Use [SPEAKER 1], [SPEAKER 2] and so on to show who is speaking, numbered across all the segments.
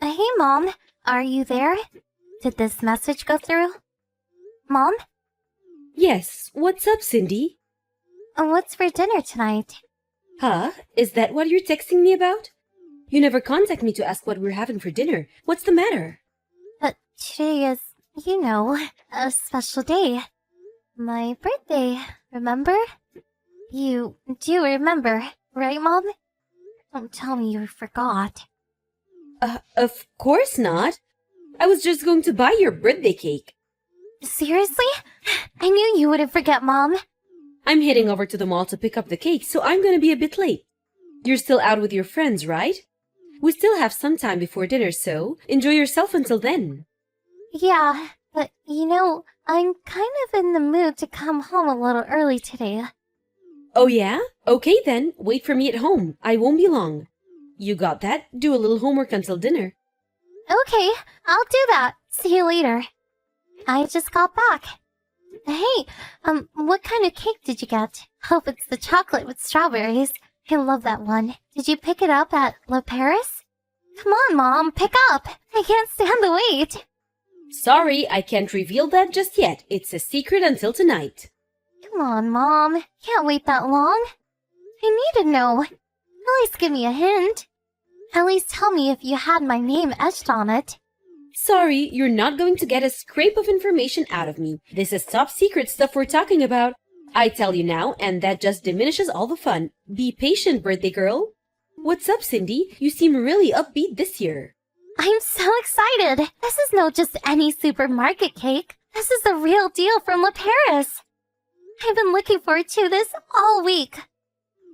[SPEAKER 1] Hey, Mom. Are you there? Did this message go through? Mom?
[SPEAKER 2] Yes, what's up, Cindy?
[SPEAKER 1] What's for dinner tonight?
[SPEAKER 2] Huh? Is that what you're texting me about? You never contact me to ask what we're having for dinner. What's the matter?
[SPEAKER 1] Today is, a special day. My birthday, remember? You do remember, right, Mom? Don't tell me you forgot.
[SPEAKER 2] Of course not. I was just going to buy your birthday cake.
[SPEAKER 1] Seriously? I knew you wouldn't forget, Mom.
[SPEAKER 2] I'm heading over to the mall to pick up the cake, so I'm gonna be a bit late. You're still out with your friends, right? We still have some time before dinner, so enjoy yourself until then.
[SPEAKER 1] Yeah, but I'm kind of in the mood to come home a little early today.
[SPEAKER 2] Oh yeah? Okay then, wait for me at home. I won't be long. You got that? Do a little homework until dinner.
[SPEAKER 1] Okay, I'll do that. See you later. I just got back. Hey, what kind of cake did you get? Hope it's the chocolate with strawberries. I love that one. Did you pick it up at Le Paris? Come on, Mom, pick up. I can't stand the wait.
[SPEAKER 2] Sorry, I can't reveal that just yet. It's a secret until tonight.
[SPEAKER 1] Come on, Mom. Can't wait that long. I need to know. At least give me a hint. At least tell me if you had my name etched on it.
[SPEAKER 2] Sorry, you're not going to get a scrape of information out of me. This is top secret stuff we're talking about. I tell you now, and that just diminishes all the fun. Be patient, birthday girl. What's up, Cindy? You seem really upbeat this year.
[SPEAKER 1] I'm so excited. This is no just any supermarket cake. This is the real deal from Le Paris. I've been looking forward to this all week.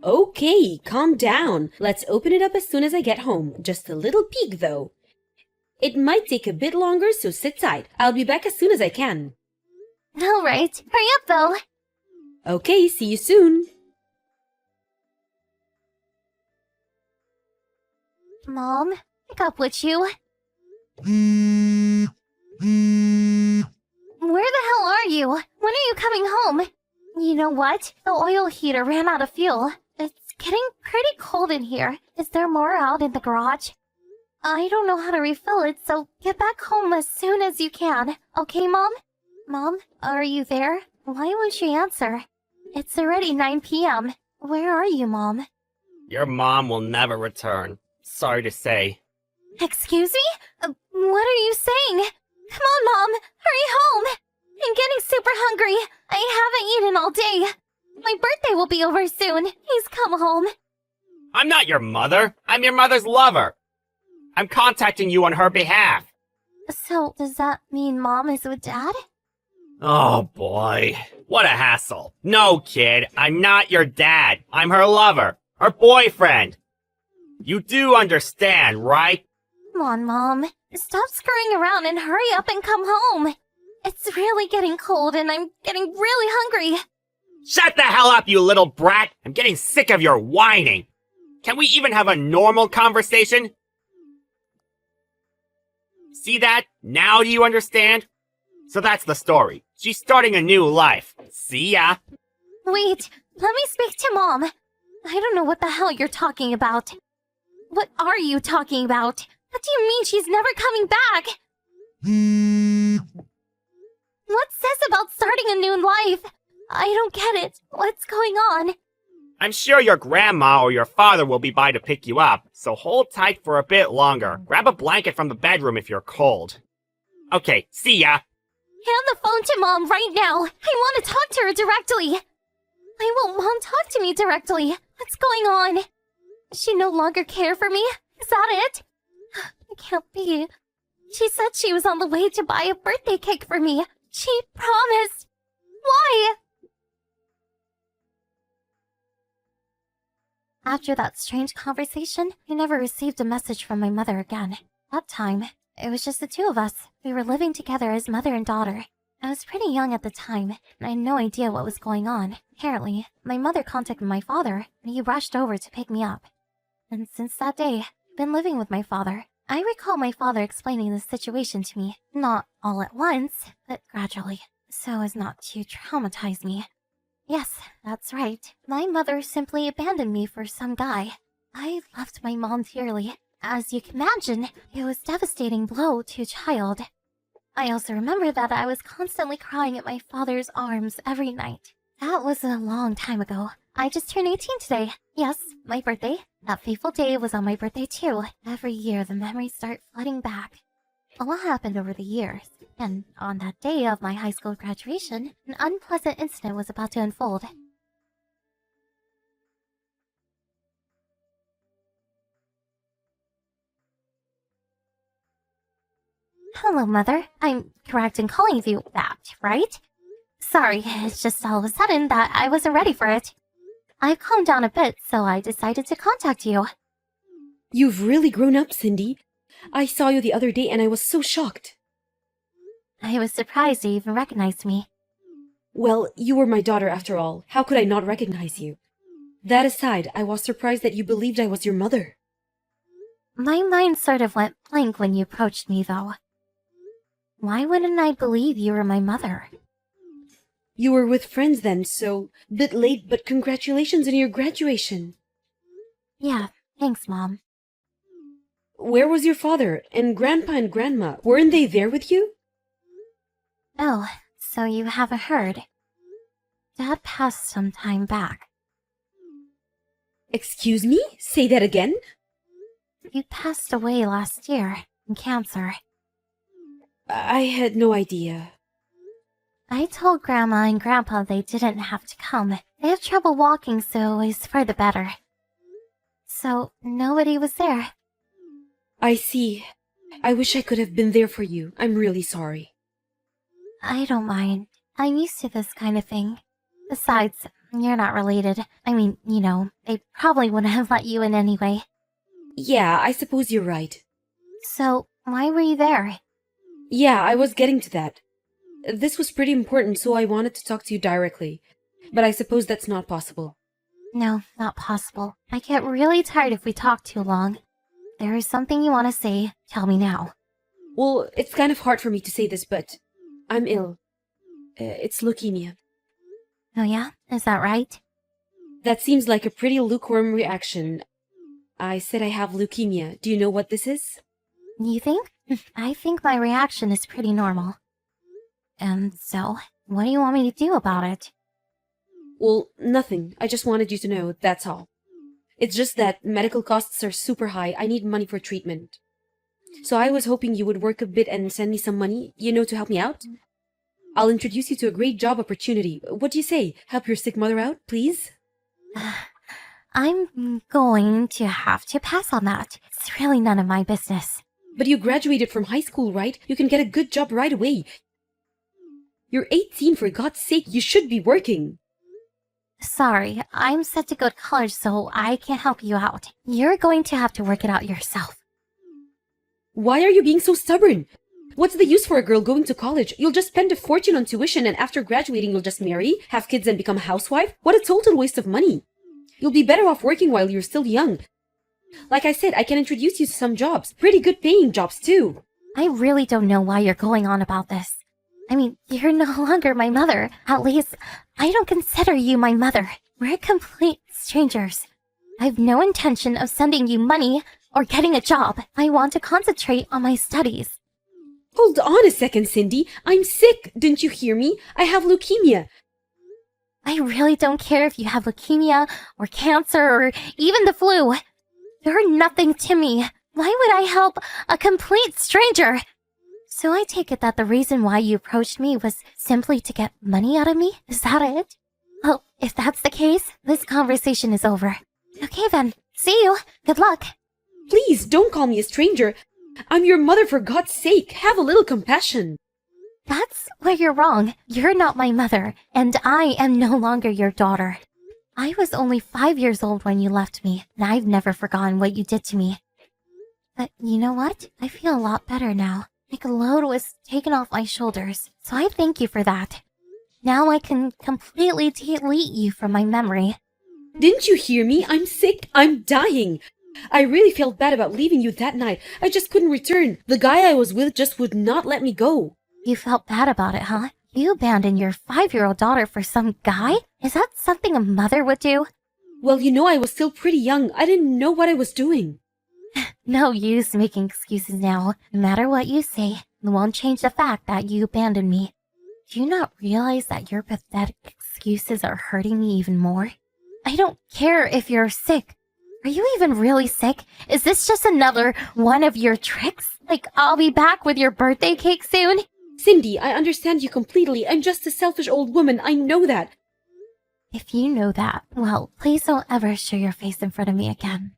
[SPEAKER 2] Okay, calm down. Let's open it up as soon as I get home. Just a little peek, though. It might take a bit longer, so sit tight. I'll be back as soon as I can.
[SPEAKER 1] All right, hurry up, though.
[SPEAKER 2] Okay, see you soon.
[SPEAKER 1] Mom, pick up, would you? Where the hell are you? When are you coming home? You know what? The oil heater ran out of fuel. It's getting pretty cold in here. Is there more out in the garage? I don't know how to refill it, so get back home as soon as you can. Okay, Mom? Mom, are you there? Why won't you answer? It's already 9 p.m. Where are you, Mom?
[SPEAKER 3] Your mom will never return. Sorry to say.
[SPEAKER 1] Excuse me? What are you saying? Come on, Mom! Hurry home! I'm getting super hungry. I haven't eaten all day. My birthday will be over soon. Please come home.
[SPEAKER 3] I'm not your mother. I'm your mother's lover. I'm contacting you on her behalf.
[SPEAKER 1] So, does that mean Mom is with Dad?
[SPEAKER 3] Oh boy. What a hassle. No, kid. I'm not your dad. I'm her lover. Her boyfriend. You do understand, right?
[SPEAKER 1] Come on, Mom. Stop screwing around and hurry up and come home. It's really getting cold and I'm getting really hungry.
[SPEAKER 3] Shut the hell up, you little brat! I'm getting sick of your whining. Can we even have a normal conversation? See that? Now do you understand? So that's the story. She's starting a new life. See ya.
[SPEAKER 1] Wait, let me speak to Mom. I don't know what the hell you're talking about. What are you talking about? What do you mean she's never coming back? What's this about starting a new life? I don't get it. What's going on?
[SPEAKER 3] I'm sure your grandma or your father will be by to pick you up, so hold tight for a bit longer. Grab a blanket from the bedroom if you're cold. Okay, see ya.
[SPEAKER 1] Hand the phone to Mom right now. I want to talk to her directly. Why won't Mom talk to me directly? What's going on? Does she no longer care for me? Is that it? It can't be. She said she was on the way to buy a birthday cake for me. She promised. Why? After that strange conversation, I never received a message from my mother again. That time, it was just the two of us. We were living together as mother and daughter. I was pretty young at the time, and I had no idea what was going on. Apparently, my mother contacted my father, and he rushed over to pick me up. And since that day, I've been living with my father. I recall my father explaining the situation to me, not all at once, but gradually, so as not to traumatize me. Yes, that's right. My mother simply abandoned me for some guy. I loved my mom dearly. As you can imagine, it was a devastating blow to a child. I also remember that I was constantly crying at my father's arms every night. That was a long time ago. I just turned 18 today. Yes, my birthday. That fateful day was on my birthday too. Every year the memories start flooding back. A lot happened over the years, and on that day of my high school graduation, an unpleasant incident was about to unfold. Hello, Mother. I'm correct in calling you that, right? Sorry, it's just all of a sudden that I wasn't ready for it. I've calmed down a bit, so I decided to contact you.
[SPEAKER 2] You've really grown up, Cindy. I saw you the other day and I was so shocked.
[SPEAKER 1] I was surprised you even recognized me.
[SPEAKER 2] Well, you were my daughter after all. How could I not recognize you? That aside, I was surprised that you believed I was your mother.
[SPEAKER 1] My mind sort of went blank when you approached me, though. Why wouldn't I believe you were my mother?
[SPEAKER 2] You were with friends then, so bit late, but congratulations on your graduation.
[SPEAKER 1] Yeah, thanks, Mom.
[SPEAKER 2] Where was your father and Grandpa and Grandma? Weren't they there with you?
[SPEAKER 1] Oh, so you haven't heard. Dad passed some time back.
[SPEAKER 2] Excuse me? Say that again?
[SPEAKER 1] He passed away last year from cancer.
[SPEAKER 2] I had no idea.
[SPEAKER 1] I told Grandma and Grandpa they didn't have to come. They have trouble walking, so it's for the better. So, nobody was there.
[SPEAKER 2] I see. I wish I could have been there for you. I'm really sorry.
[SPEAKER 1] I don't mind. I'm used to this kind of thing. Besides, you're not related. I mean, you know, they probably wouldn't have let you in anyway.
[SPEAKER 2] Yeah, I suppose you're right.
[SPEAKER 1] So, why were you there?
[SPEAKER 2] Yeah, I was getting to that. This was pretty important, so I wanted to talk to you directly. But I suppose that's not possible.
[SPEAKER 1] No, not possible. I get really tired if we talk too long. There is something you want to say, tell me now.
[SPEAKER 2] Well, it's kind of hard for me to say this, but I'm ill. It's leukemia.
[SPEAKER 1] Oh yeah? Is that right?
[SPEAKER 2] That seems like a pretty lukewarm reaction. I said I have leukemia. Do you know what this is?
[SPEAKER 1] You think? I think my reaction is pretty normal. So, what do you want me to do about it?
[SPEAKER 2] Well, nothing. I just wanted you to know, that's all. It's just that medical costs are super high. I need money for treatment. So I was hoping you would work a bit and send me some money, to help me out. I'll introduce you to a great job opportunity. What do you say? Help your sick mother out, please?
[SPEAKER 1] I'm going to have to pass on that. It's really none of my business.
[SPEAKER 2] But you graduated from high school, right? You can get a good job right away. You're 18, for God's sake. You should be working.
[SPEAKER 1] Sorry, I'm set to go to college, so I can't help you out. You're going to have to work it out yourself.
[SPEAKER 2] Why are you being so stubborn? What's the use for a girl going to college? You'll just spend a fortune on tuition, and after graduating you'll just marry, have kids, and become a housewife? What a total waste of money. You'll be better off working while you're still young. Like I said, I can introduce you to some jobs. Pretty good paying jobs, too.
[SPEAKER 1] I really don't know why you're going on about this. I mean, you're no longer my mother. At least, I don't consider you my mother. We're complete strangers. I've no intention of sending you money or getting a job. I want to concentrate on my studies.
[SPEAKER 2] Hold on a second, Cindy. I'm sick. Didn't you hear me? I have leukemia.
[SPEAKER 1] I really don't care if you have leukemia or cancer or even the flu. You're nothing to me. Why would I help a complete stranger? So I take it that the reason why you approached me was simply to get money out of me? Is that it? Well, if that's the case, this conversation is over. Okay then, see you. Good luck.
[SPEAKER 2] Please, don't call me a stranger. I'm your mother, for God's sake. Have a little compassion.
[SPEAKER 1] That's where you're wrong. You're not my mother, and I am no longer your daughter. I was only 5 years old when you left me, and I've never forgotten what you did to me. But you know what? I feel a lot better now. Like a load was taken off my shoulders, so I thank you for that. Now I can completely delete you from my memory.
[SPEAKER 2] Didn't you hear me? I'm sick. I'm dying. I really felt bad about leaving you that night. I just couldn't return. The guy I was with just would not let me go.
[SPEAKER 1] You felt bad about it, huh? You abandoned your 5-year-old daughter for some guy? Is that something a mother would do?
[SPEAKER 2] Well, I was still pretty young. I didn't know what I was doing.
[SPEAKER 1] No use making excuses now. No matter what you say, it won't change the fact that you abandoned me. Do you not realize that your pathetic excuses are hurting me even more? I don't care if you're sick. Are you even really sick? Is this just another one of your tricks? Like, I'll be back with your birthday cake soon?
[SPEAKER 2] Cindy, I understand you completely. I'm just a selfish old woman. I know that.
[SPEAKER 1] If you know that, well, please don't ever show your face in front of me again.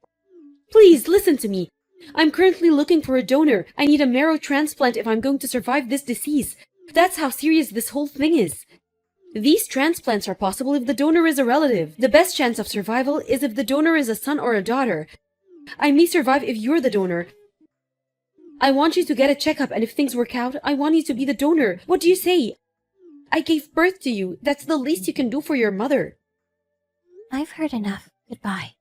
[SPEAKER 2] Please, listen to me. I'm currently looking for a donor. I need a marrow transplant if I'm going to survive this disease. That's how serious this whole thing is. These transplants are possible if the donor is a relative. The best chance of survival is if the donor is a son or a daughter. I may survive if you're the donor. I want you to get a checkup, and if things work out, I want you to be the donor. What do you say? I gave birth to you. That's the least you can do for your mother.
[SPEAKER 1] I've heard enough. Goodbye.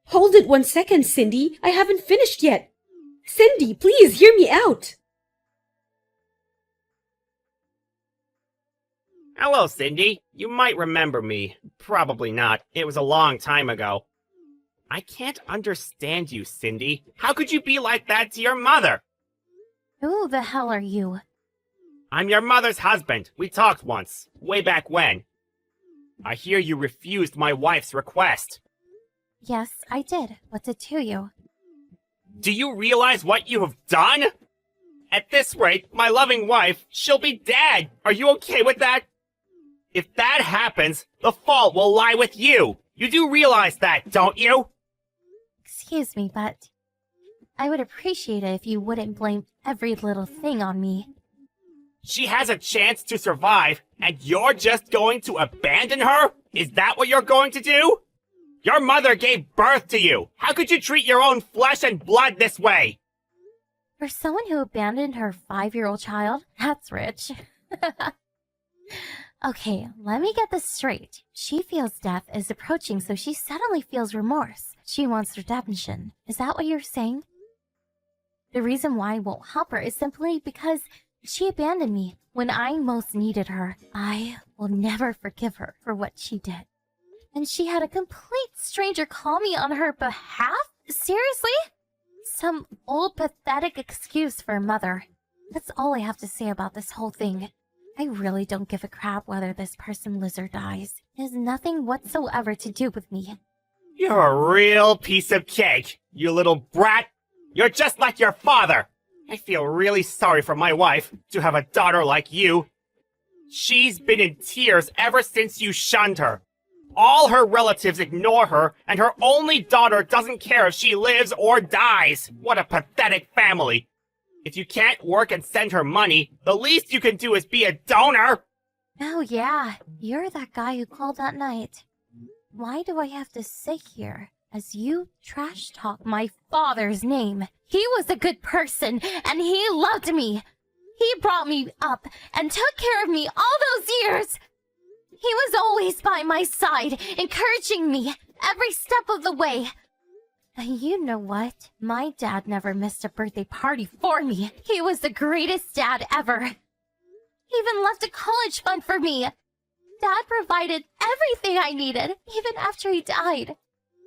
[SPEAKER 2] Hold it 1 second, Cindy. I haven't finished yet. Cindy, please hear me out.
[SPEAKER 3] Hello, Cindy. You might remember me. Probably not. It was a long time ago. I can't understand you, Cindy. How could you be like that to your mother?
[SPEAKER 1] Who the hell are you?
[SPEAKER 3] I'm your mother's husband. We talked once, way back when. I hear you refused my wife's request.
[SPEAKER 1] Yes, I did. What's it to you?
[SPEAKER 3] Do you realize what you have done? At this rate, my loving wife, she'll be dead. Are you okay with that? If that happens, the fault will lie with you. You do realize that, don't you?
[SPEAKER 1] Excuse me, but I would appreciate it if you wouldn't blame every little thing on me.
[SPEAKER 3] She has a chance to survive, and you're just going to abandon her? Is that what you're going to do? Your mother gave birth to you. How could you treat your own flesh and blood this way?
[SPEAKER 1] For someone who abandoned her 5-year-old child, that's rich. Okay, let me get this straight. She feels death is approaching, so she suddenly feels remorse. She wants redemption. Is that what you're saying? The reason why I won't help her is simply because she abandoned me when I most needed her. I will never forgive her for what she did. And she had a complete stranger call me on her behalf? Seriously? Some old pathetic excuse for a mother. That's all I have to say about this whole thing. I really don't give a crap whether this person lives or dies. It has nothing whatsoever to do with me.
[SPEAKER 3] You're a real piece of cake, you little brat. You're just like your father. I feel really sorry for my wife to have a daughter like you. She's been in tears ever since you shunned her. All her relatives ignore her, and her only daughter doesn't care if she lives or dies. What a pathetic family. If you can't work and send her money, the least you can do is be a donor.
[SPEAKER 1] Oh yeah, you're that guy who called that night. Why do I have to sit here as you trash talk my father's name? He was a good person, and he loved me. He brought me up and took care of me all those years. He was always by my side, encouraging me every step of the way. And you know what? My dad never missed a birthday party for me. He was the greatest dad ever. He even left a college fund for me. Dad provided everything I needed, even after he died.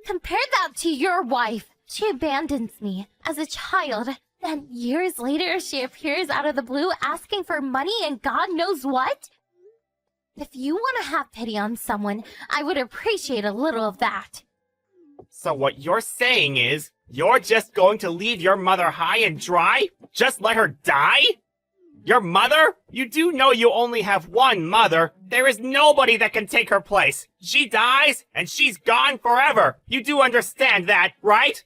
[SPEAKER 1] Compare that to your wife. She abandons me as a child. Then years later, she appears out of the blue asking for money and God knows what? If you want to have pity on someone, I would appreciate a little of that.
[SPEAKER 3] So what you're saying is, you're just going to leave your mother high and dry? Just let her die? Your mother? You do know you only have one mother. There is nobody that can take her place. She dies, and she's gone forever. You do understand that, right?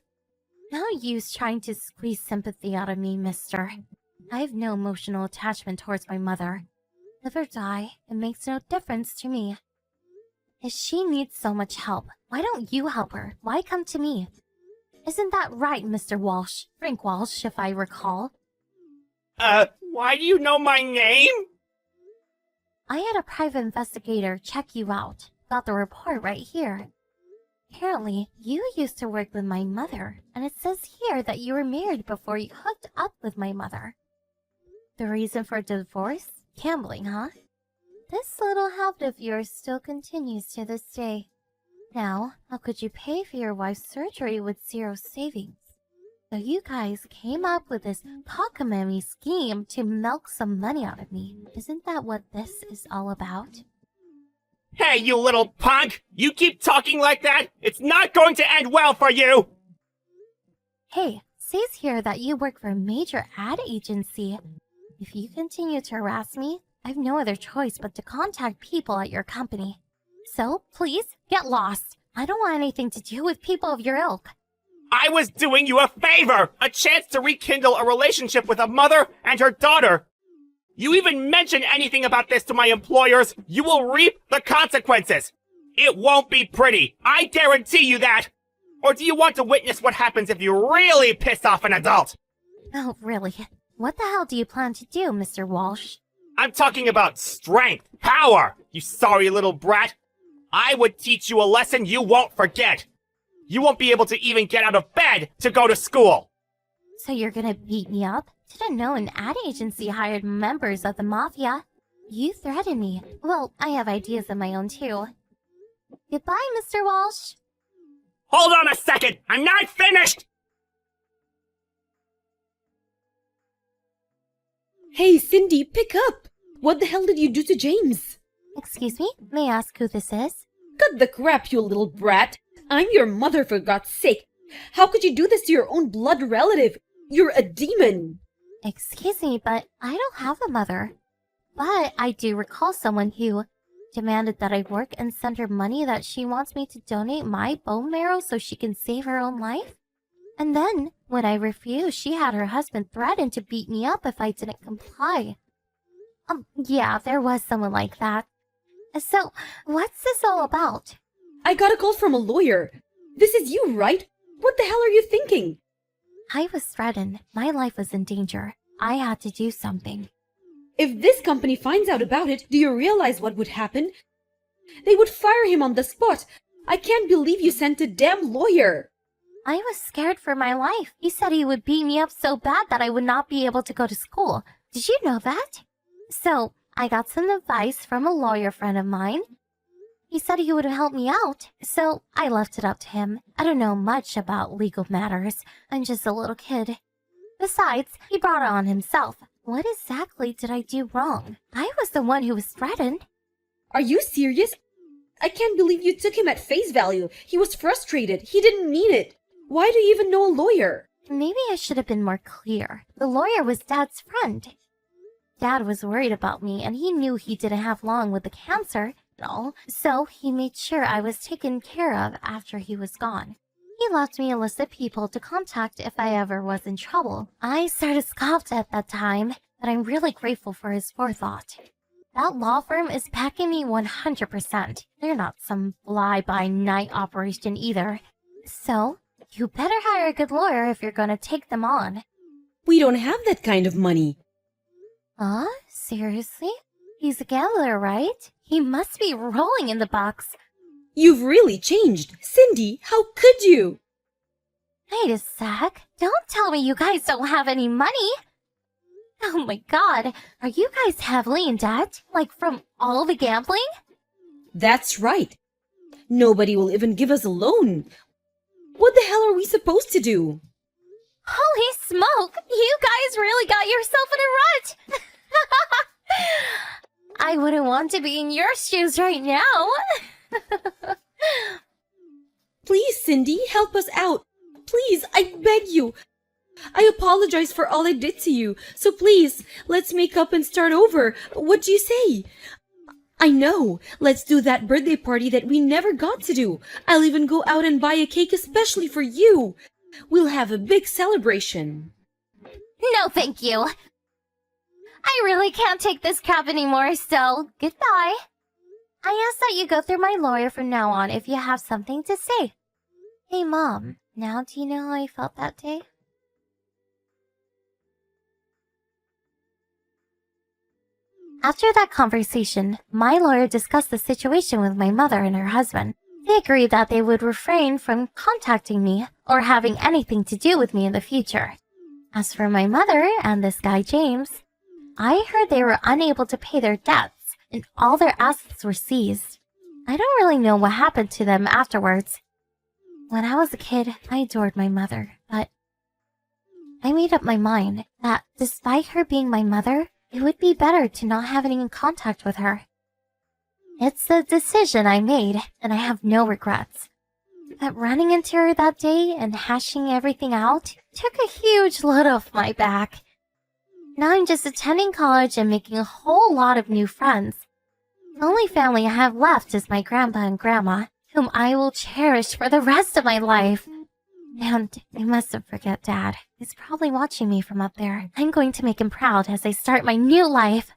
[SPEAKER 1] No use trying to squeeze sympathy out of me, mister. I have no emotional attachment towards my mother. Live or die, it makes no difference to me. If she needs so much help, why don't you help her? Why come to me? Isn't that right, Mr. Walsh? Frank Walsh, if I recall.
[SPEAKER 3] Why do you know my name?
[SPEAKER 1] I had a private investigator check you out. Got the report right here. Apparently, you used to work with my mother, and it says here that you were married before you hooked up with my mother. The reason for divorce? Gambling, huh? This little habit of yours still continues to this day. Now, how could you pay for your wife's surgery with zero savings? So you guys came up with this cockamamie scheme to milk some money out of me. Isn't that what this is all about?
[SPEAKER 3] Hey, you little punk! You keep talking like that, it's not going to end well for you!
[SPEAKER 1] Hey, says here that you work for a major ad agency. If you continue to harass me, I've no other choice but to contact people at your company. So, please, get lost. I don't want anything to do with people of your ilk.
[SPEAKER 3] I was doing you a favor! A chance to rekindle a relationship with a mother and her daughter! You even mention anything about this to my employers, you will reap the consequences! It won't be pretty, I guarantee you that! Or do you want to witness what happens if you really piss off an adult?
[SPEAKER 1] Oh, really? What the hell do you plan to do, Mr. Walsh?
[SPEAKER 3] I'm talking about strength, power, you sorry little brat! I would teach you a lesson you won't forget! You won't be able to even get out of bed to go to school!
[SPEAKER 1] So you're gonna beat me up? Didn't know an ad agency hired members of the mafia. You threatened me. Well, I have ideas of my own too. Goodbye, Mr. Walsh.
[SPEAKER 3] Hold on a second! I'm not finished!
[SPEAKER 2] Hey, Cindy, pick up! What the hell did you do to James?
[SPEAKER 1] Excuse me? May I ask who this is?
[SPEAKER 2] Cut the crap, you little brat! I'm your mother, for God's sake! How could you do this to your own blood relative? You're a demon!
[SPEAKER 1] Excuse me, but I don't have a mother. But I do recall someone who demanded that I work and send her money that she wants me to donate my bone marrow so she can save her own life. And then, when I refused, she had her husband threaten to beat me up if I didn't comply. Yeah, there was someone like that. So, what's this all about?
[SPEAKER 2] I got a call from a lawyer. This is you, right? What the hell are you thinking?
[SPEAKER 1] I was threatened. My life was in danger. I had to do something.
[SPEAKER 2] If this company finds out about it, do you realize what would happen? They would fire him on the spot. I can't believe you sent a damn lawyer.
[SPEAKER 1] I was scared for my life. He said he would beat me up so bad that I would not be able to go to school. Did you know that? So, I got some advice from a lawyer friend of mine. He said he would help me out, so I left it up to him. I don't know much about legal matters. I'm just a little kid. Besides, he brought it on himself. What exactly did I do wrong? I was the one who was threatened.
[SPEAKER 2] Are you serious? I can't believe you took him at face value. He was frustrated. He didn't mean it. Why do you even know a lawyer?
[SPEAKER 1] Maybe I should have been more clear. The lawyer was Dad's friend. Dad was worried about me, and he knew he didn't have long with the cancer and all, so he made sure I was taken care of after he was gone. He left me a list of people to contact if I ever was in trouble. I sort of scoffed at that time, but I'm really grateful for his forethought. That law firm is backing me 100%. They're not some fly-by-night operation either. So, you better hire a good lawyer if you're gonna take them on.
[SPEAKER 2] We don't have that kind of money.
[SPEAKER 1] Huh? Seriously? He's a gambler, right? He must be rolling in the bucks.
[SPEAKER 2] You've really changed. Cindy, how could you?
[SPEAKER 1] Wait a sec. Don't tell me you guys don't have any money. Oh my god. Are you guys heavily in debt? Like from all the gambling?
[SPEAKER 2] That's right. Nobody will even give us a loan. What the hell are we supposed to do?
[SPEAKER 1] Holy smoke! You guys really got yourself in a rut! I wouldn't want to be in your shoes right now.
[SPEAKER 2] Please, Cindy, help us out. Please, I beg you. I apologize for all I did to you. So please, let's make up and start over. What do you say? I know. Let's do that birthday party that we never got to do. I'll even go out and buy a cake especially for you. We'll have a big celebration.
[SPEAKER 1] No, thank you. I really can't take this crap anymore, so goodbye. I ask that you go through my lawyer from now on if you have something to say. Hey, Mom, now do you know how I felt that day? After that conversation, my lawyer discussed the situation with my mother and her husband. They agreed that they would refrain from contacting me or having anything to do with me in the future. As for my mother and this guy James, I heard they were unable to pay their debts and all their assets were seized. I don't really know what happened to them afterwards. When I was a kid, I adored my mother, but I made up my mind that despite her being my mother, it would be better to not have any contact with her. It's the decision I made, and I have no regrets. But running into her that day and hashing everything out took a huge load off my back. Now I'm just attending college and making a whole lot of new friends. The only family I have left is my grandpa and grandma, whom I will cherish for the rest of my life. And I mustn't forget Dad. He's probably watching me from up there. I'm going to make him proud as I start my new life.